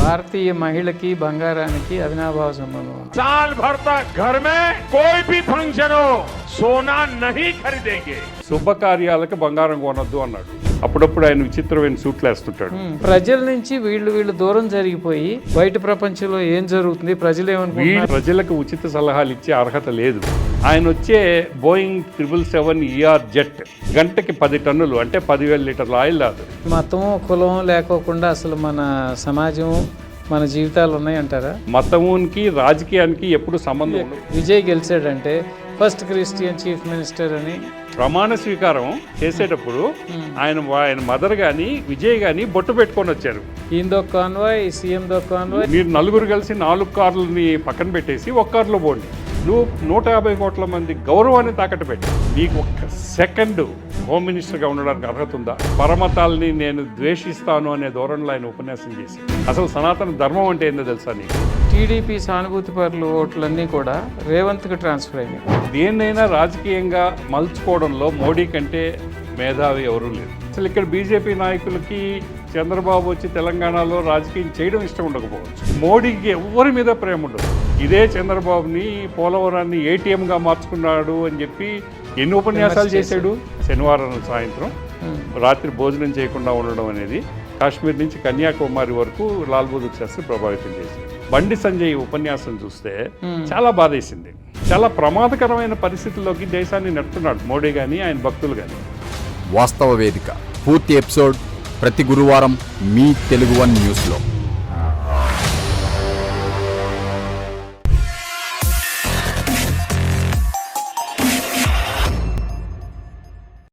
భారతీయ మహిళకి బంగారానికి అవినాభావ సంబంధం ఉంది. साल भर तक घर में कोई भी फंक्शन हो सोना नहीं खरीदेंगे. శుభకార్యాలకు బంగారం కొనొద్దు అన్నాడు. అప్పుడప్పుడు ఆయన విచిత్రమైన సూట్లు వేస్తుంటాడు. ప్రజల నుంచి వీళ్ళు దూరం జరిగిపోయి బయట ప్రపంచంలో ఏం జరుగుతుంది, ప్రజలు ఏమనుకుంటున్నారు, ప్రజలకు ఉచిత సలహాలు ఇచ్చే అర్హత లేదు. ఆయన వచ్చే బోయింగ్ 777 జెట్ గంటకి 10 టన్నులు అంటే 10,000 లీటర్ల ఆయిల్ రాదు. మతం కులం లేకోకుండా అసలు మన సమాజం మన జీవితాలు ఉన్నాయంటారా? మతమునికి రాజకీయానికి ఎప్పుడు సంబంధం ఉండదు. విజయ్ గెలిచాడంటే ఫస్ట్ క్రిస్టియన్ చీఫ్ మినిస్టర్ అని ప్రమాణ స్వీకారం చేసేటప్పుడు ఆయన మదర్ గాని విజయ్ గాని బొట్టు పెట్టుకొని వచ్చారు. ఈయనదో కాన్వాయ్, సీఎందో కాన్వాయ్. మీరు నలుగురు కలిసి 4 కార్లని పక్కన పెట్టేసి ఒక కారులో పోండి. నువ్వు 150 కోట్ల మంది గౌరవాన్ని తాకట్టు పెట్టి నీకు ఒక్క సెకండ్ హోమ్ మినిస్టర్గా ఉండడానికి అర్హత ఉందా? పరమతాల్ని నేను ద్వేషిస్తాను అనే ధోరణిలో ఆయన ఉపన్యాసం చేసి అసలు సనాతన ధర్మం అంటే ఏందో తెలుసా నీకు? టీడీపీ సానుభూతి పరులు ఓట్లన్నీ కూడా రేవంత్కి ట్రాన్స్ఫర్ అయినాయి. దేన్నైనా రాజకీయంగా మలుచుకోవడంలో మోడీ కంటే మేధావి ఎవరూ లేరు. అసలు ఇక్కడ బీజేపీ నాయకులకి చంద్రబాబు వచ్చి తెలంగాణలో రాజకీయం చేయడం ఇష్టం ఉండకపోవచ్చు. మోడీకి ఎవరి మీద ప్రేమ ఉండదు. ఇదే చంద్రబాబుని పోలవరాన్ని ఏటీఎంగా మార్చుకున్నాడు అని చెప్పి ఎన్ని ఉపన్యాసాలు చేశాడు. శనివారం సాయంత్రం రాత్రి భోజనం చేయకుండా ఉండడం అనేది కాశ్మీర్ నుంచి కన్యాకుమారి వరకు లాల్ బహదూర్ శాస్త్రి ప్రభావితం చేసింది. బండి సంజయ్ ఉపన్యాసం చూస్తే చాలా బాధేసింది. చాలా ప్రమాదకరమైన పరిస్థితుల్లోకి దేశాన్ని నెడుతున్నాడు మోడీ కానీ ఆయన భక్తులు కానీ. వాస్తవ వేదిక పూర్తి ఎపిసోడ్ ప్రతి గురువారం మీ తెలుగు వన్ న్యూస్లో.